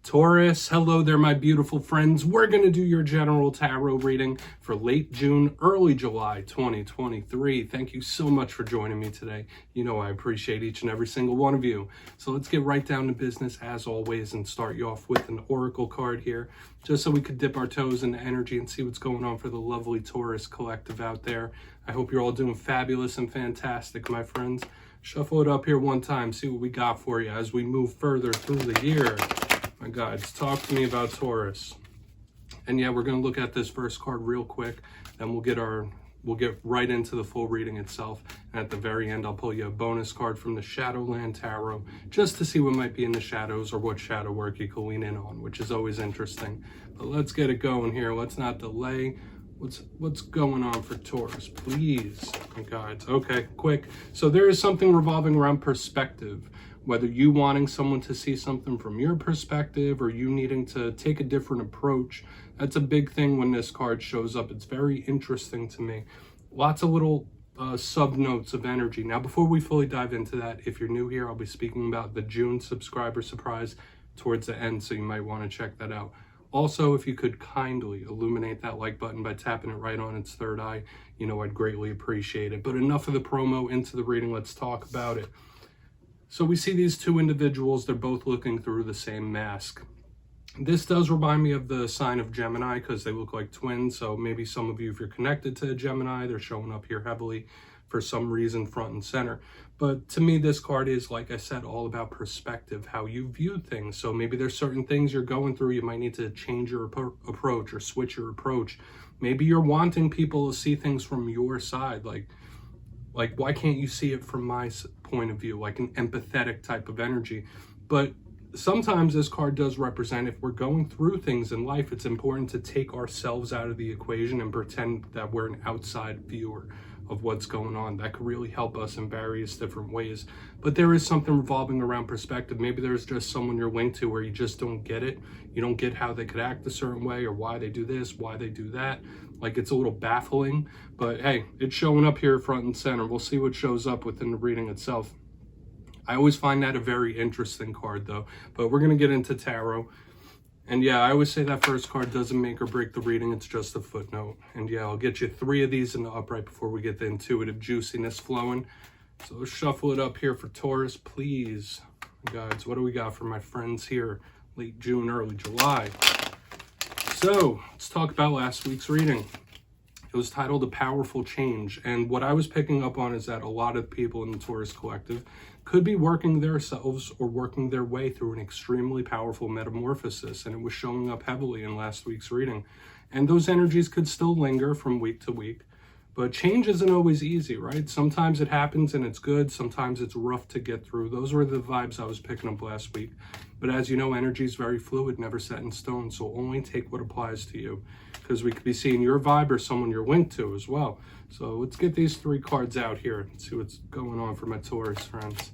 Taurus, hello there, my beautiful friends. We're going to do your general tarot reading for late June, early July 2023. Thank you so much for joining me today. You know I appreciate each and every single one of you. So let's get right down to business as always and start you off with an oracle card here, just so we could dip our toes into energy and see what's going on for the lovely Taurus collective out there. I hope you're all doing fabulous and fantastic, my friends. Shuffle it up here one time, see what we got for you as we move further through the year. My guides, talk to me about Taurus. And yeah, we're going to look at this first card real quick, then we'll get right into the full reading itself. And at the very end, I'll pull you a bonus card from the Shadowland Tarot, just to see what might be in the shadows or what shadow work you can lean in on, which is always interesting. But let's get it going here. Let's not delay. What's going on for Taurus, please, my guides? Okay, quick. So there is something revolving around perspective. Whether you wanting someone to see something from your perspective or you needing to take a different approach, that's a big thing when this card shows up. It's very interesting to me. Lots of little sub-notes of energy. Now, before we fully dive into that, if you're new here, I'll be speaking about the June subscriber surprise towards the end, so you might want to check that out. Also, if you could kindly illuminate that like button by tapping it right on its third eye, you know I'd greatly appreciate it. But enough of the promo, into the reading. Let's talk about it. So we see these two individuals, they're both looking through the same mask. This does remind me of the sign of Gemini because they look like twins. So maybe some of you, if you're connected to Gemini, they're showing up here heavily for some reason, front and center. But to me, this card is, like I said, all about perspective, how you view things. So maybe there's certain things you're going through, you might need to change your approach or switch your approach. Maybe you're wanting people to see things from your side, like why can't you see it from my point of view, like an empathetic type of energy. But sometimes this card does represent, if we're going through things in life, it's important to take ourselves out of the equation and pretend that we're an outside viewer of what's going on. That could really help us in various different ways. But there is something revolving around perspective. Maybe there's just someone you're linked to where you just don't get it. You don't get how they could act a certain way or why they do this, why they do that. Like, it's a little baffling, but hey, it's showing up here front and center. We'll see what shows up within the reading itself. I always find that a very interesting card though, but we're going to get into tarot. And yeah, I always say that first card doesn't make or break the reading. It's just a footnote. And yeah, I'll get you 3 of these in the upright before we get the intuitive juiciness flowing. So let's shuffle it up here for Taurus, please. Guys, what do we got for my friends here? Late June, early July. So let's talk about last week's reading. It was titled A Powerful Change. And what I was picking up on is that a lot of people in the Taurus collective could be working themselves or working their way through an extremely powerful metamorphosis. And it was showing up heavily in last week's reading. And those energies could still linger from week to week. But change isn't always easy, right? Sometimes it happens and it's good. Sometimes it's rough to get through. Those were the vibes I was picking up last week. But as you know, energy is very fluid, never set in stone. So only take what applies to you, because we could be seeing your vibe or someone you're linked to as well. So let's get these 3 cards out here and see what's going on for my Taurus friends.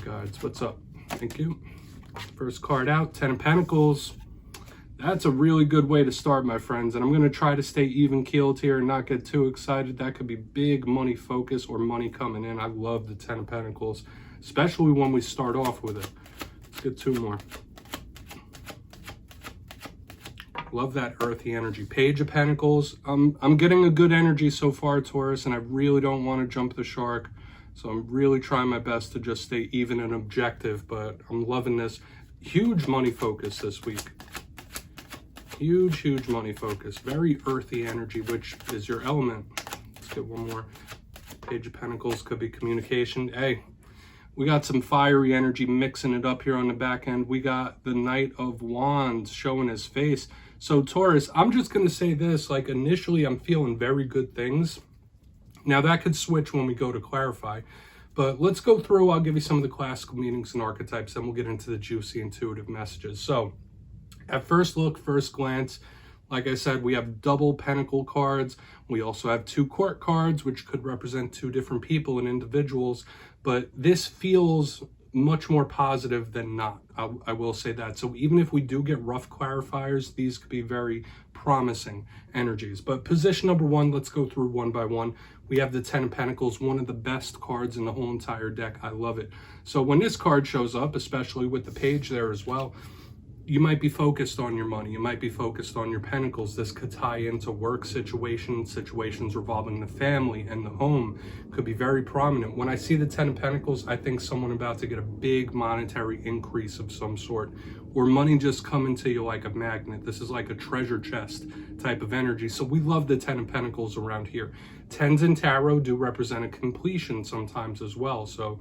Guides, what's up? Thank you. First card out, 10 of Pentacles. That's a really good way to start, my friends. And I'm going to try to stay even-keeled here and not get too excited. That could be big money focus or money coming in. I love the 10 of Pentacles, especially when we start off with it. Let's get 2 more. Love that earthy energy. Page of Pentacles. I'm getting a good energy so far, Taurus, and I really don't want to jump the shark. So I'm really trying my best to just stay even and objective, but I'm loving this. Huge money focus this week. Huge money focus. Very earthy energy, which is your element. Let's get 1 more. Page of Pentacles could be communication. Hey, we got some fiery energy mixing it up here on the back end. We got the Knight of Wands showing his face. So Taurus, I'm just going to say this, like initially I'm feeling very good things. Now that could switch when we go to clarify, but let's go through. I'll give you some of the classical meanings and archetypes, then we'll get into the juicy intuitive messages. So at first look, first glance, like I said, we have double pentacle cards. We also have 2 court cards, which could represent 2 different people and individuals, but this feels much more positive than not. I will say that. So even if we do get rough clarifiers, these could be very promising energies. But position number 1, let's go through one by one. We have the 10 of Pentacles, one of the best cards in the whole entire deck. I love it. So when this card shows up, especially with the page there as well, you might be focused on your money. You might be focused on your pentacles. This could tie into work situations revolving the family and the home could be very prominent. When I see the 10 of Pentacles, I think someone about to get a big monetary increase of some sort, or money just coming to you like a magnet. This is like a treasure chest type of energy. So we love the 10 of Pentacles around here. 10s in tarot do represent a completion sometimes as well. So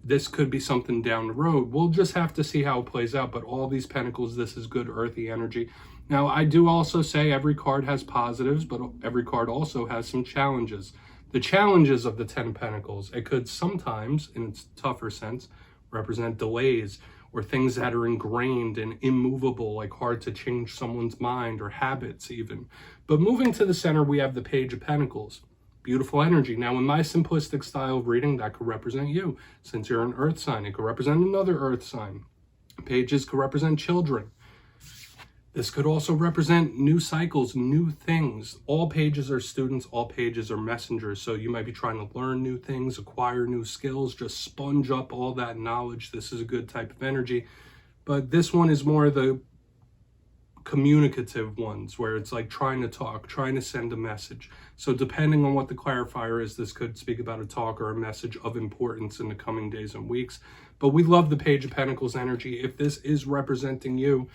this could be something down the road. We'll just have to see how it plays out. But all these pentacles, this is good earthy energy. Now, I do also say every card has positives, but every card also has some challenges. The challenges of the 10 of Pentacles, it could sometimes, in its tougher sense, represent delays or things that are ingrained and immovable, like hard to change someone's mind or habits even. But moving to the center, we have the Page of Pentacles. Beautiful energy. Now, in my simplistic style of reading, that could represent you. Since you're an earth sign, it could represent another earth sign. Pages could represent children. This could also represent new cycles, new things. All pages are students, all pages are messengers. So you might be trying to learn new things, acquire new skills, just sponge up all that knowledge. This is a good type of energy. But this one is more the communicative ones, where it's like trying to talk, trying to send a message. So depending on what the clarifier is, this could speak about a talk or a message of importance in the coming days and weeks. But we love the Page of Pentacles energy. If this is representing you,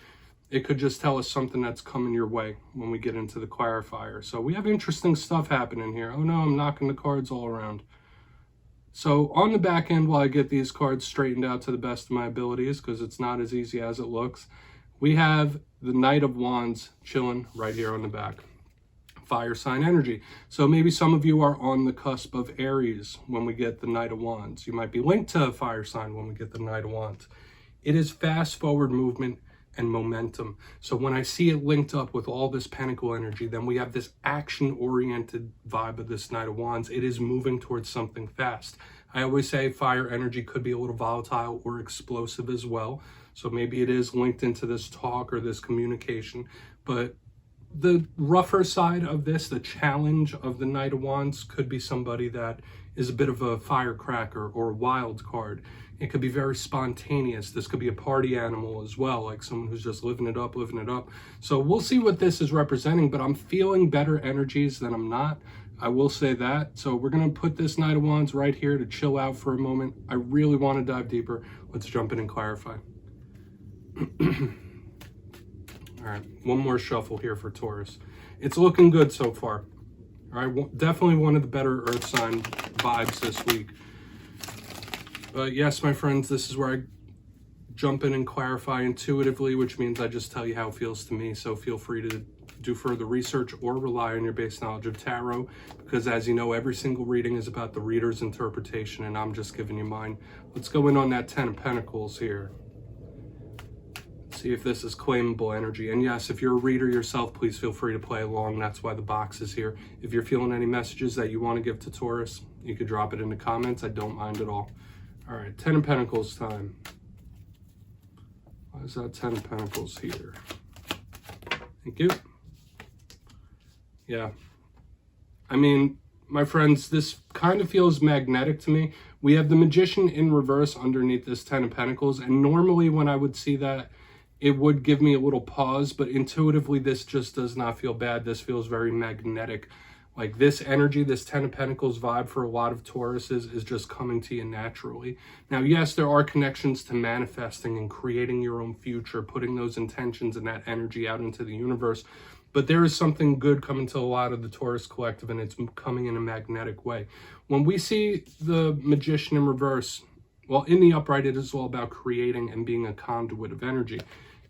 it could just tell us something that's coming your way when we get into the clarifier. So we have interesting stuff happening here. Oh no, I'm knocking the cards all around. So on the back end, while I get these cards straightened out to the best of my abilities, because it's not as easy as it looks, we have the Knight of Wands chilling right here on the back. Fire sign energy. So maybe some of you are on the cusp of Aries when we get the Knight of Wands. You might be linked to a fire sign when we get the Knight of Wands. It is fast forward movement and momentum. So when I see it linked up with all this pentacle energy, then we have this action-oriented vibe of this Knight of Wands. It is moving towards something fast. I always say fire energy could be a little volatile or explosive as well. So maybe it is linked into this talk or this communication. But the rougher side of this, the challenge of the Knight of Wands, could be somebody that is a bit of a firecracker or a wild card. It could be very spontaneous. This could be a party animal as well, like someone who's just living it up, living it up. So we'll see what this is representing, but I'm feeling better energies than I'm not. I will say that. So we're going to put this Knight of Wands right here to chill out for a moment. I really want to dive deeper. Let's jump in and clarify. All right, one more shuffle here for Taurus. It's looking good so far. All right, definitely one of the better Earth sign vibes this week. But yes, my friends, this is where I jump in and clarify intuitively, which means I just tell you how it feels to me. So feel free to do further research or rely on your base knowledge of tarot, because as you know, every single reading is about the reader's interpretation, and I'm just giving you mine. Let's go in on that 10 of Pentacles here. See if this is claimable energy. And yes, if you're a reader yourself, please feel free to play along. That's why the box is here. If you're feeling any messages that you want to give to Taurus, you could drop it in the comments. I don't mind at all. All right, 10 of Pentacles time. Why is that 10 of Pentacles here? Thank you. Yeah. I mean, my friends, this kind of feels magnetic to me. We have the Magician in reverse underneath this 10 of Pentacles. And normally when I would see that, it would give me a little pause, but intuitively this just does not feel bad. This feels very magnetic. Like this energy, this 10 of Pentacles vibe for a lot of Tauruses is just coming to you naturally. Now, yes, there are connections to manifesting and creating your own future, putting those intentions and that energy out into the universe. But there is something good coming to a lot of the Taurus collective, and it's coming in a magnetic way. When we see the Magician in reverse, well, in the upright, it is all about creating and being a conduit of energy.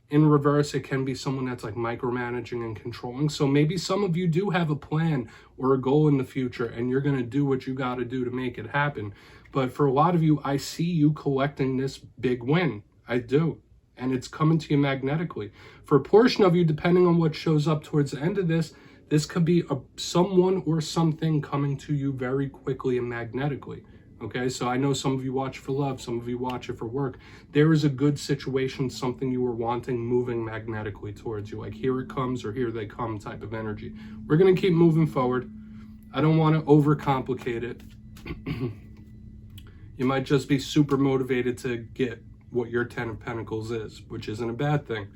In reverse, it can be someone that's like micromanaging and controlling. So maybe some of you do have a plan or a goal in the future, and you're going to do what you got to do to make it happen. But for a lot of you, I see you collecting this big win. I do. And it's coming to you magnetically. For a portion of you, depending on what shows up towards the end of this, this could be someone or something coming to you very quickly and magnetically. Okay, so I know some of you watch for love, some of you watch it for work. There is a good situation, something you were wanting, moving magnetically towards you. Like here it comes or here they come type of energy. We're going to keep moving forward. I don't want to overcomplicate it. You might just be super motivated to get what your Ten of Pentacles is, which isn't a bad thing.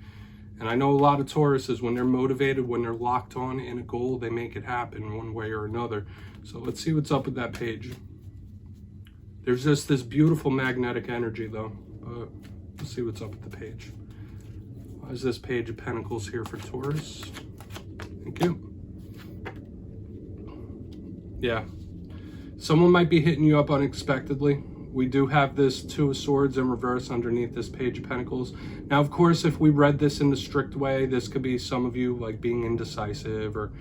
And I know a lot of Tauruses, when they're motivated, when they're locked on in a goal, they make it happen one way or another. So let's see what's up with that page. There's just this beautiful magnetic energy, though. Let's see what's up with the page. Why is this Page of Pentacles here for Taurus? Thank you. Yeah. Someone might be hitting you up unexpectedly. We do have this Two of Swords in reverse underneath this Page of Pentacles. Now, of course, if we read this in the strict way, this could be some of you like being indecisive or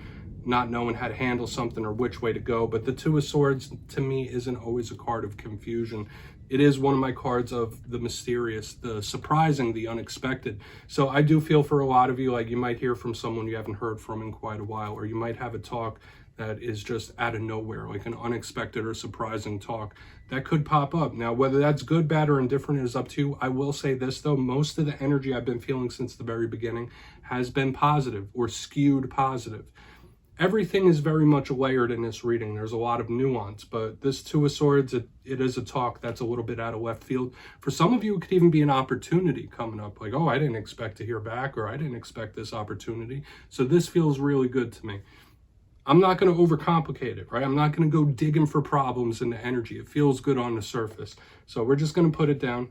not knowing how to handle something or which way to go. But the Two of Swords, to me, isn't always a card of confusion. It is one of my cards of the mysterious, the surprising, the unexpected. So I do feel for a lot of you, like you might hear from someone you haven't heard from in quite a while, or you might have a talk that is just out of nowhere, like an unexpected or surprising talk that could pop up. Now, whether that's good, bad, or indifferent is up to you. I will say this, though, most of the energy I've been feeling since the very beginning has been positive or skewed positive. Everything is very much layered in this reading. There's a lot of nuance, but this Two of Swords, it is a talk that's a little bit out of left field. For some of you, it could even be an opportunity coming up. Like, oh, I didn't expect to hear back, or I didn't expect this opportunity. So this feels really good to me. I'm not going to overcomplicate it, right? I'm not going to go digging for problems in the energy. It feels good on the surface. So we're just going to put it down.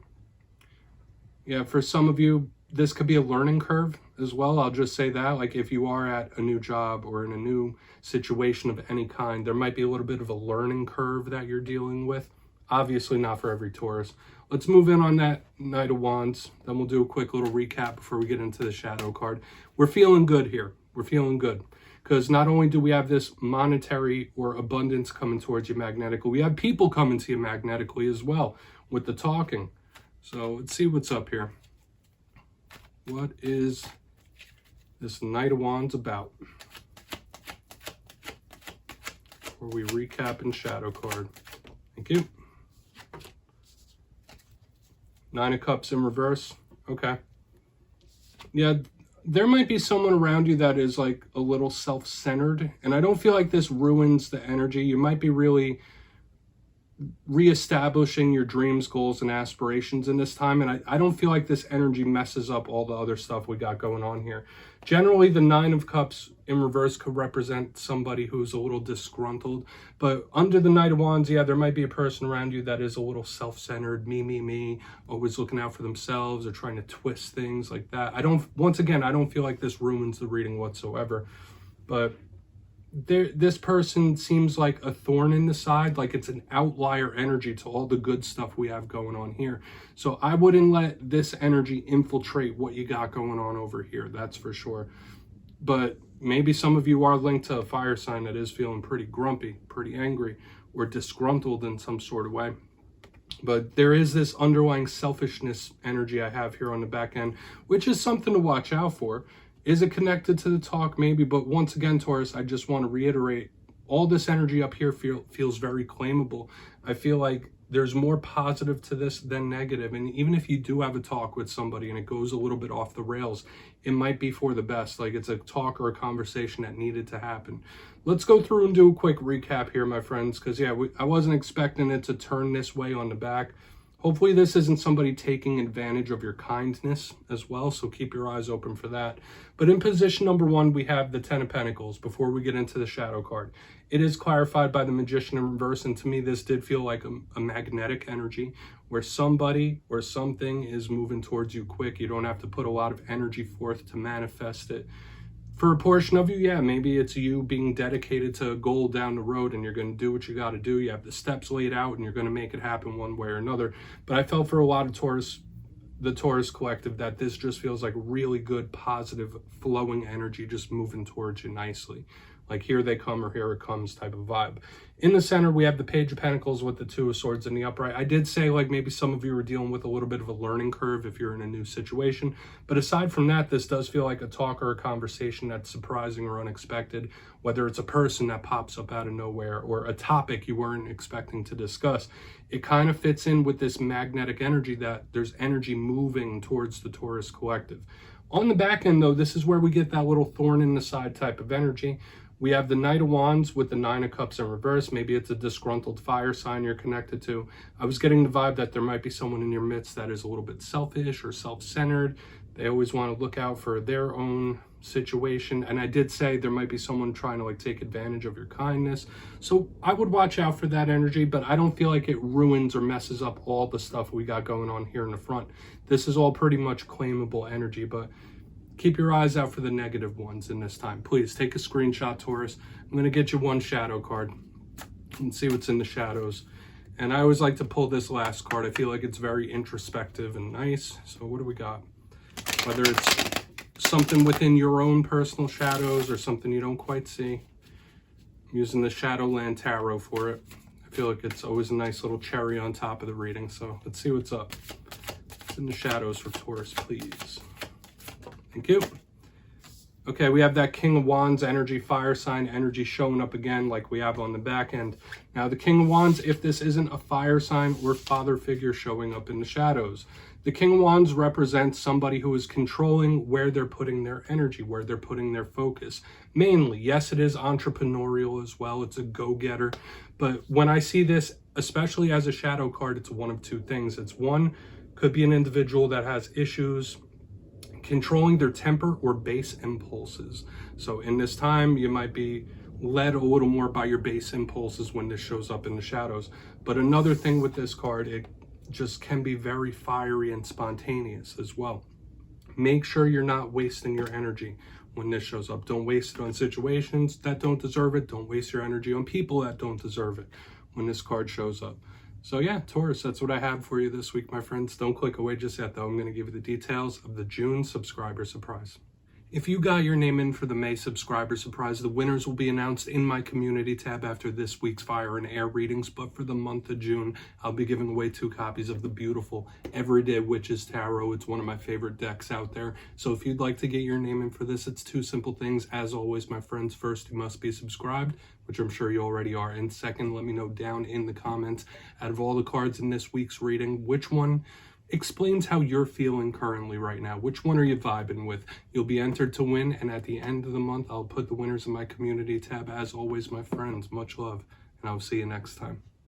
Yeah, for some of you, this could be a learning curve as well. I'll just say that, like if you are at a new job or in a new situation of any kind, there might be a little bit of a learning curve that you're dealing with. Obviously not for every Taurus. Let's move in on that Knight of Wands. Then we'll do a quick little recap before we get into the shadow card. We're feeling good here. We're feeling good. Because not only do we have this monetary or abundance coming towards you magnetically, we have people coming to you magnetically as well with the talking. So let's see what's up here. What is this Knight of Wands about? Before we recap and shadow card. Thank you. Nine of Cups in reverse. Okay. Yeah, there might be someone around you that is like a little self-centered, and I don't feel like this ruins the energy. You might be really reestablishing your dreams, goals, and aspirations in this time, and I don't feel like this energy messes up all the other stuff we got going on here. Generally, the Nine of Cups in reverse could represent somebody who's a little disgruntled, but under the Knight of Wands, yeah, there might be a person around you that is a little self-centered, me, always looking out for themselves or trying to twist things like that. Once again, I don't feel like this ruins the reading whatsoever, but this person seems like a thorn in the side, like it's an outlier energy to all the good stuff we have going on here. So I wouldn't let this energy infiltrate what you got going on over here, that's for sure. But maybe some of you are linked to a fire sign that is feeling pretty grumpy, pretty angry, or disgruntled in some sort of way. But there is this underlying selfishness energy I have here on the back end, which is something to watch out for. Is it connected to the talk? Maybe. But once again, Taurus, I just want to reiterate, all this energy up here feels very claimable. I feel like there's more positive to this than negative. And even if you do have a talk with somebody and it goes a little bit off the rails, it might be for the best. Like it's a talk or a conversation that needed to happen. Let's go through and do a quick recap here, my friends, because yeah, I wasn't expecting it to turn this way on the back. Hopefully this isn't somebody taking advantage of your kindness as well, so keep your eyes open for that. But in position number one, we have the Ten of Pentacles before we get into the shadow card. It is clarified by the Magician in reverse, and to me this did feel like a magnetic energy where somebody or something is moving towards you quick. You don't have to put a lot of energy forth to manifest it. For a portion of you, yeah, maybe it's you being dedicated to a goal down the road and you're going to do what you got to do. You have the steps laid out and you're going to make it happen one way or another. But I felt for a lot of the Taurus collective, that this just feels like really good, positive, flowing energy just moving towards you nicely. Like here they come or here it comes type of vibe. In the center, we have the Page of Pentacles with the Two of Swords in the upright. I did say like maybe some of you are dealing with a little bit of a learning curve if you're in a new situation. But aside from that, this does feel like a talk or a conversation that's surprising or unexpected, whether it's a person that pops up out of nowhere or a topic you weren't expecting to discuss. It kind of fits in with this magnetic energy that there's energy moving towards the Taurus collective. On the back end, though, this is where we get that little thorn in the side type of energy, We have the Knight of Wands with the Nine of Cups in reverse. Maybe it's a disgruntled fire sign you're connected to. I was getting the vibe that there might be someone in your midst that is a little bit selfish or self-centered. They always want to look out for their own situation. And I did say there might be someone trying to like take advantage of your kindness. So I would watch out for that energy, but I don't feel like it ruins or messes up all the stuff we got going on here in the front. This is all pretty much claimable energy, but keep your eyes out for the negative ones in this time. Please take a screenshot, Taurus. I'm going to get you one shadow card and see what's in the shadows. And I always like to pull this last card. I feel like it's very introspective and nice. So what do we got? Whether it's something within your own personal shadows or something you don't quite see. I'm using the Shadowland Tarot for it. I feel like it's always a nice little cherry on top of the reading. So let's see what's up. What's in the shadows for Taurus, please? Thank you. Okay, we have that King of Wands energy, fire sign energy showing up again like we have on the back end. Now the King of Wands, if this isn't a fire sign or father figure showing up in the shadows, the King of Wands represents somebody who is controlling where they're putting their energy, where they're putting their focus. Mainly, yes, it is entrepreneurial as well. It's a go-getter. But when I see this, especially as a shadow card, it's one of two things. It's one, could be an individual that has issues controlling their temper or base impulses. So in this time, you might be led a little more by your base impulses when this shows up in the shadows. But another thing with this card, it just can be very fiery and spontaneous as well. Make sure you're not wasting your energy when this shows up. Don't waste it on situations that don't deserve it. Don't waste your energy on people that don't deserve it when this card shows up. So yeah, Taurus, that's what I have for you this week, my friends. Don't click away just yet, though. I'm going to give you the details of the June subscriber surprise. If you got your name in for the May subscriber surprise, the winners will be announced in my community tab after this week's fire and air readings. But for the month of June, I'll be giving away 2 copies of the beautiful Everyday Witches Tarot. It's one of my favorite decks out there. So if you'd like to get your name in for this, it's 2 simple things. As always, my friends, first, you must be subscribed, which I'm sure you already are. And second, let me know down in the comments, out of all the cards in this week's reading, which one explains how you're feeling currently right now. Which one are you vibing with? You'll be entered to win, and at the end of the month, I'll put the winners in my community tab. As always, my friends, much love, and I'll see you next time.